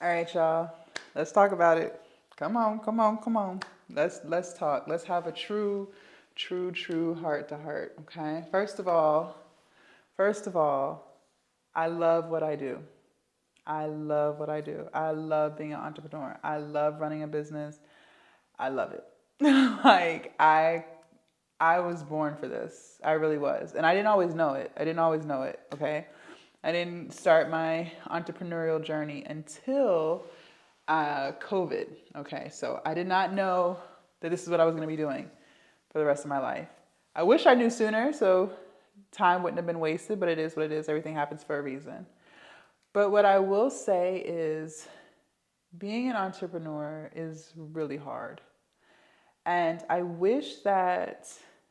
All right, y'all. Let's talk about it. Come on, come on, come on. Let's talk. Let's have a true heart to heart. Okay. First of all, I love what I do. I love what I do. I love being an entrepreneur. I love running a business. I love it. I was born for this. I really was. And I didn't always know it. Okay? I didn't start my entrepreneurial journey until COVID. Okay? So I did not know that this is what I was going to be doing for the rest of my life. I wish I knew sooner, so time wouldn't have been wasted, but it is what it is. Everything happens for a reason. But what I will say is being an entrepreneur is really hard. And I wish that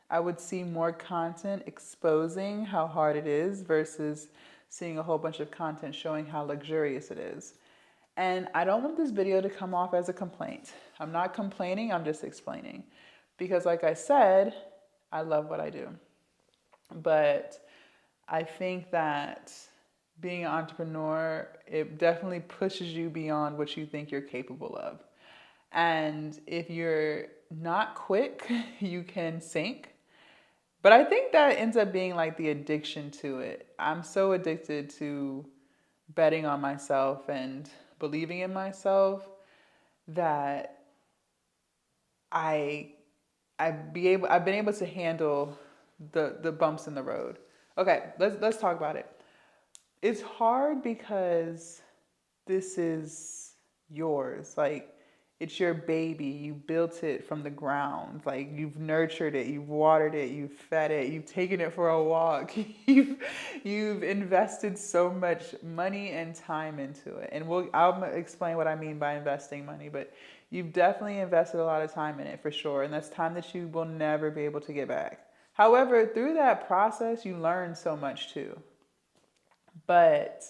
I would see more content exposing how hard it is versus seeing a whole bunch of content showing how luxurious it is. And I don't want this video to come off as a complaint. I'm not complaining, I'm just explaining. Because, like I said, I love what I do. But I think that being an entrepreneur, it definitely pushes you beyond what you think you're capable of. And if you're not quick, you can sink. But I think that ends up being like the addiction to it. I'm so addicted to betting on myself and believing in myself that I I've been able to handle the bumps in the road. Okay, let's talk about it. It's hard because this is yours. Like, it's your baby. You built it from the ground. Like, you've nurtured it, you've watered it, you've fed it, you've taken it for a walk. You've invested so much money and time into it. And I'll explain what I mean by investing money, but you've definitely invested a lot of time in it for sure. And that's time that you will never be able to get back. However, through that process, you learn so much too. But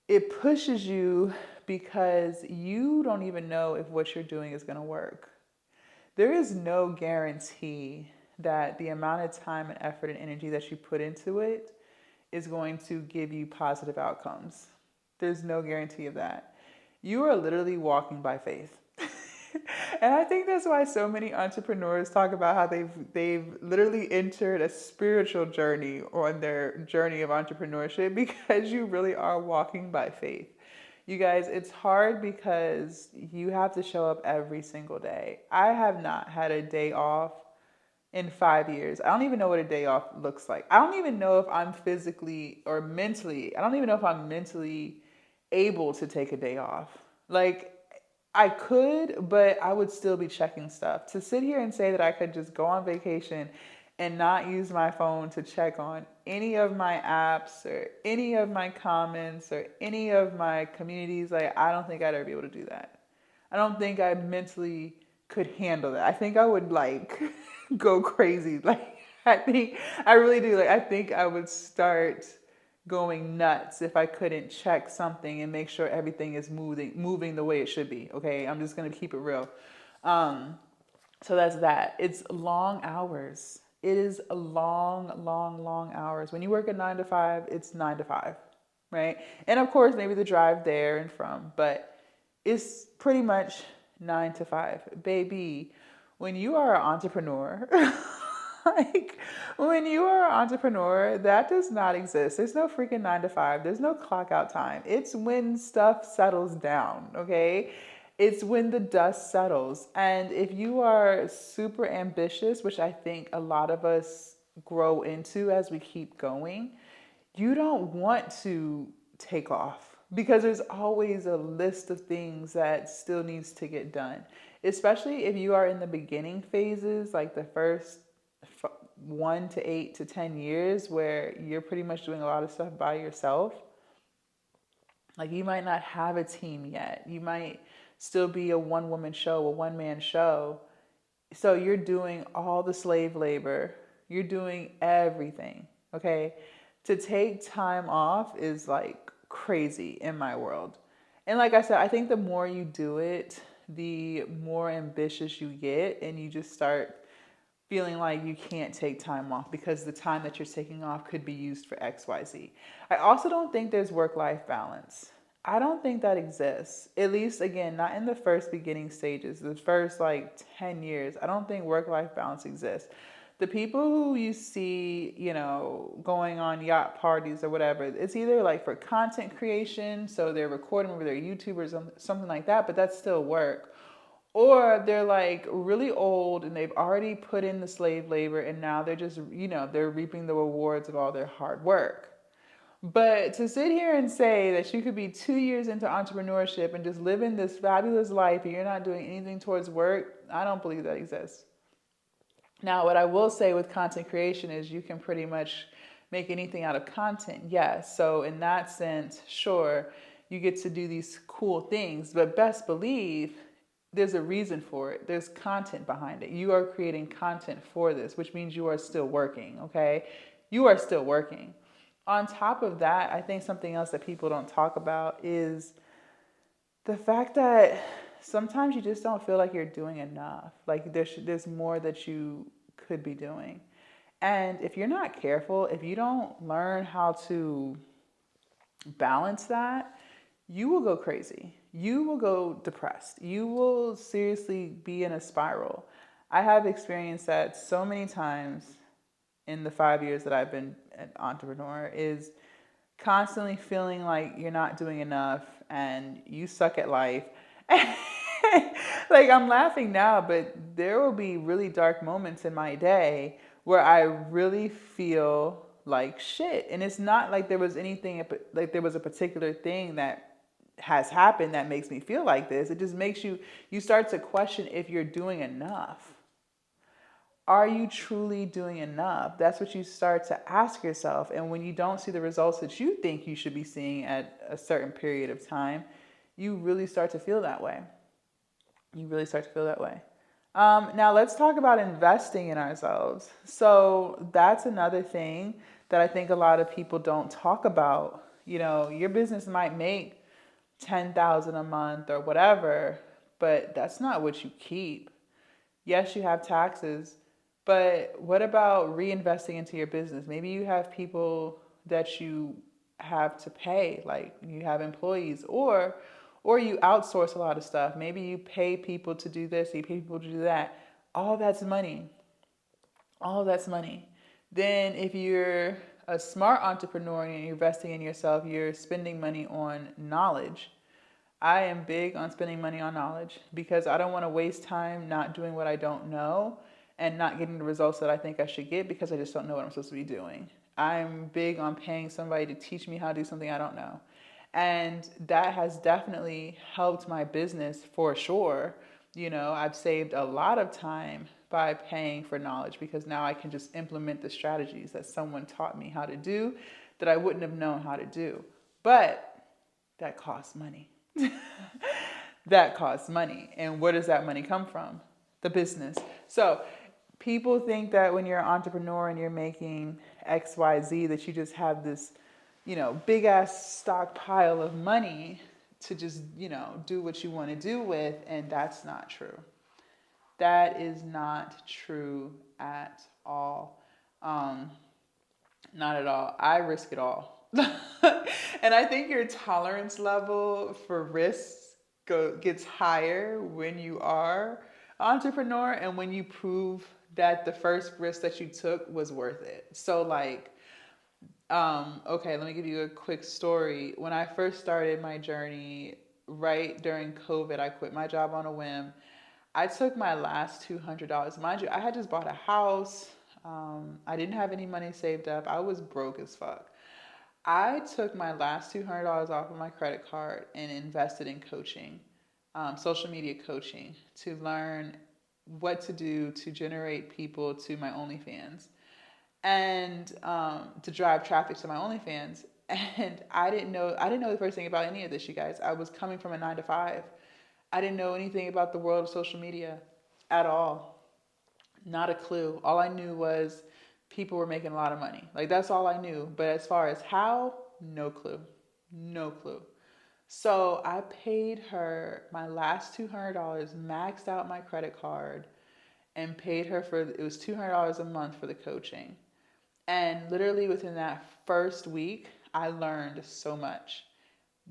it pushes you because you don't even know if what you're doing is going to work. There is no guarantee that the amount of time and effort and energy that you put into it is going to give you positive outcomes. There's no guarantee of that. You are literally walking by faith. And I think that's why so many entrepreneurs talk about how they've literally entered a spiritual journey on their journey of entrepreneurship because you really are walking by faith. You guys, it's hard because you have to show up every single day. I have not had a day off in 5 years. I don't even know what a day off looks like. I don't even know if I'm physically or mentally, I don't even know if I'm mentally able to take a day off. Like, I could, but I would still be checking stuff. To sit here and say that I could just go on vacation and not use my phone to check on any of my apps or any of my comments or any of my communities, like, I don't think I'd ever be able to do that. I don't think I mentally could handle that. I think I would like go crazy. Like, I really do. Like, I think I would start going nuts if I couldn't check something and make sure everything is moving the way it should be. Okay, I'm just gonna keep it real. Um, so that's that. It's long hours. It is a long hours. When you work at 9 to 5, it's 9 to 5, right? And of course, maybe the drive there and from, but it's pretty much 9 to 5. Baby, when you are an entrepreneur, like when you are an entrepreneur, that does not exist. There's no freaking 9 to 5. There's no clock out time. It's when stuff settles down, okay? It's when the dust settles. And if you are super ambitious, which I think a lot of us grow into as we keep going, you don't want to take off because there's always a list of things that still needs to get done. Especially if you are in the beginning phases, like the first 1 to 8 to 10 years, where you're pretty much doing a lot of stuff by yourself. Like, you might not have a team yet. You might still be a one woman show, a one man show. So you're doing all the slave labor, you're doing everything, okay? To take time off is like crazy in my world. And like I said, I think the more you do it, the more ambitious you get, and you just start feeling like you can't take time off because the time that you're taking off could be used for XYZ. I also don't think there's work life balance. I don't think that exists. At least, again, not in the first beginning stages, the first like 10 years. I don't think work life balance exists. The people who you see, going on yacht parties or whatever, it's either like for content creation, so they're recording with their YouTubers, something like that, but that's still work. Or they're like really old and they've already put in the slave labor and now they're just, they're reaping the rewards of all their hard work. But to sit here and say that you could be 2 years into entrepreneurship and just living this fabulous life and you're not doing anything towards work, I don't believe that exists. Now, what I will say with content creation is you can pretty much make anything out of content. Yes. So in that sense, sure, you get to do these cool things, but best believe there's a reason for it. There's content behind it. You are creating content for this, which means you are still working, okay? You are still working. On top of that, I think something else that people don't talk about is the fact that sometimes you just don't feel like you're doing enough. Like there's more that you could be doing. And if you're not careful, if you don't learn how to balance that, you will go crazy. You will go depressed. You will seriously be in a spiral. I have experienced that so many times in the 5 years that I've been an entrepreneur is constantly feeling like you're not doing enough and you suck at life. Like I'm laughing now, but there will be really dark moments in my day where I really feel like shit. And it's not like there was anything, like there was a particular thing that has happened that makes me feel like this. It just makes you start to question if you're doing enough. Are you truly doing enough? That's what you start to ask yourself. And when you don't see the results that you think you should be seeing at a certain period of time, you really start to feel that way. You really start to feel that way. Now, let's talk about investing in ourselves. So, that's another thing that I think a lot of people don't talk about. Your business might make 10,000 a month or whatever, but that's not what you keep. Yes, you have taxes, but what about reinvesting into your business? Maybe you have people that you have to pay, like you have employees, or you outsource a lot of stuff. Maybe you pay people to do this, you pay people to do that. All that's money. All that's money. Then if you're a smart entrepreneur and you're investing in yourself, you're spending money on knowledge. I am big on spending money on knowledge because I don't want to waste time not doing what I don't know and not getting the results that I think I should get because I just don't know what I'm supposed to be doing. I'm big on paying somebody to teach me how to do something I don't know. And that has definitely helped my business for sure. I've saved a lot of time by paying for knowledge because now I can just implement the strategies that someone taught me how to do that I wouldn't have known how to do. But that costs money. That costs money. And where does that money come from? The business. So people think that when you're an entrepreneur and you're making XYZ, that you just have this, big ass stockpile of money to just, do what you want to do with. And that's not true. That is not true at all. Not at all. I risk it all. And I think your tolerance level for risks gets higher when you are an entrepreneur and when you prove that the first risk that you took was worth it. So like, okay, let me give you a quick story. When I first started my journey, right during COVID, I quit my job on a whim. I took my last $200. Mind you, I had just bought a house. I didn't have any money saved up. I was broke as fuck. I took my last $200 off of my credit card and invested in coaching, social media coaching, to learn what to do to generate people to my OnlyFans and to drive traffic to my OnlyFans. And I didn't know the first thing about any of this, you guys. I was coming from a 9 to 5. I didn't know anything about the world of social media at all. Not a clue. All I knew was people were making a lot of money. Like that's all I knew. But as far as how, no clue. No clue. So I paid her my last $200, maxed out my credit card, and paid her it was $200 a month for the coaching. And literally within that first week, I learned so much.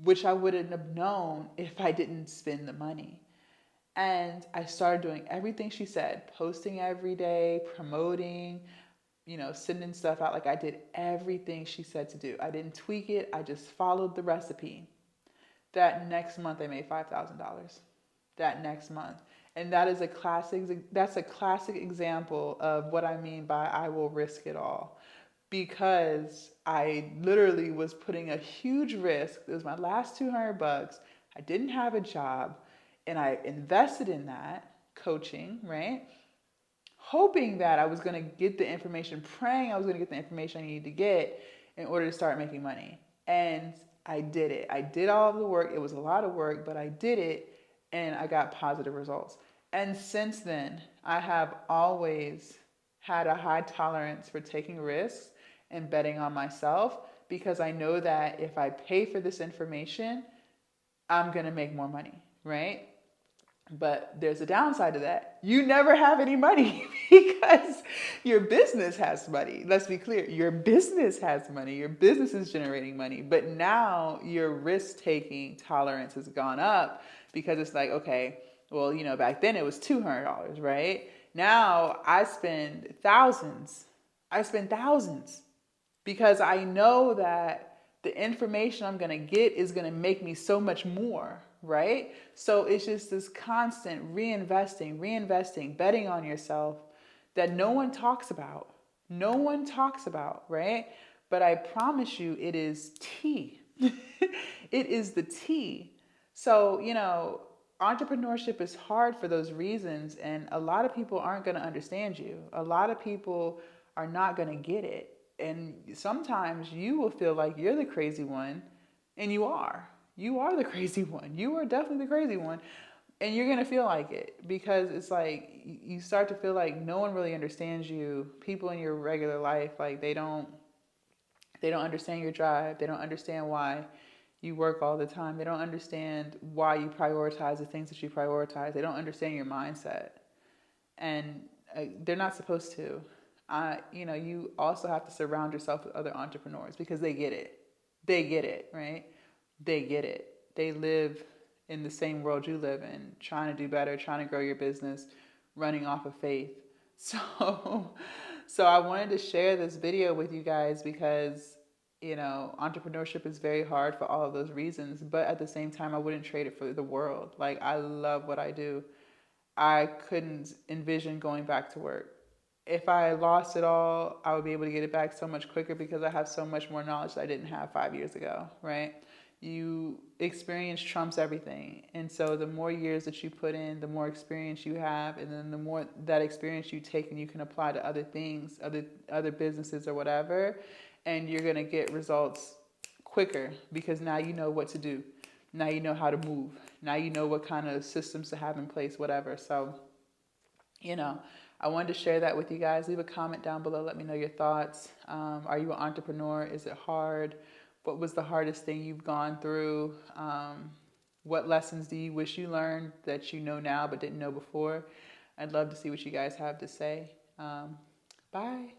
which I wouldn't have known if I didn't spend the money. And I started doing everything she said, posting every day, promoting, sending stuff out. Like I did everything she said to do. I didn't tweak it. I just followed the recipe. That next month I made $5,000. That next month. And that's a classic example of what I mean by I will risk it all. Because I literally was putting a huge risk. It was my last 200 bucks. I didn't have a job and I invested in that coaching, right? Hoping that I was going to get the information, praying I was going to get the information I needed to get in order to start making money. And I did it. I did all of the work. It was a lot of work, but I did it and I got positive results. And since then, I have always had a high tolerance for taking risks and betting on myself because I know that if I pay for this information, I'm going to make more money, right? But there's a downside to that. You never have any money because your business has money. Let's be clear. Your business has money. Your business is generating money. But now your risk-taking tolerance has gone up because it's like, okay, well, back then it was $200, right? Now I spend thousands. I spend thousands because I know that the information I'm going to get is going to make me so much more, right? So it's just this constant reinvesting, betting on yourself that no one talks about. No one talks about, right? But I promise you, it is tea. It is the tea. So, entrepreneurship is hard for those reasons, and a lot of people aren't going to understand you. A lot of people are not going to get it. And sometimes you will feel like you're the crazy one, and you are. You are the crazy one. You are definitely the crazy one. And you're going to feel like it because it's like you start to feel like no one really understands you. People in your regular life, like they don't understand your drive. They don't understand why you work all the time. They don't understand why you prioritize the things that you prioritize. They don't understand your mindset. And they're not supposed to. You also have to surround yourself with other entrepreneurs because they get it. They get it, right? They get it. They live in the same world you live in, trying to do better, trying to grow your business, running off of faith. So, so I wanted to share this video with you guys because, entrepreneurship is very hard for all of those reasons. But at the same time, I wouldn't trade it for the world. Like, I love what I do. I couldn't envision going back to work. If I lost it all, I would be able to get it back so much quicker because I have so much more knowledge that I didn't have 5 years ago, right? You experience trumps everything. And so the more years that you put in, the more experience you have, and then the more that experience you take and you can apply to other things, other businesses or whatever, and you're going to get results quicker because now you know what to do. Now you know how to move. Now you know what kind of systems to have in place, whatever. So, I wanted to share that with you guys. Leave a comment down below. Let me know your thoughts. Are you an entrepreneur? Is it hard? What was the hardest thing you've gone through? What lessons do you wish you learned that you know now but didn't know before? I'd love to see what you guys have to say. Bye.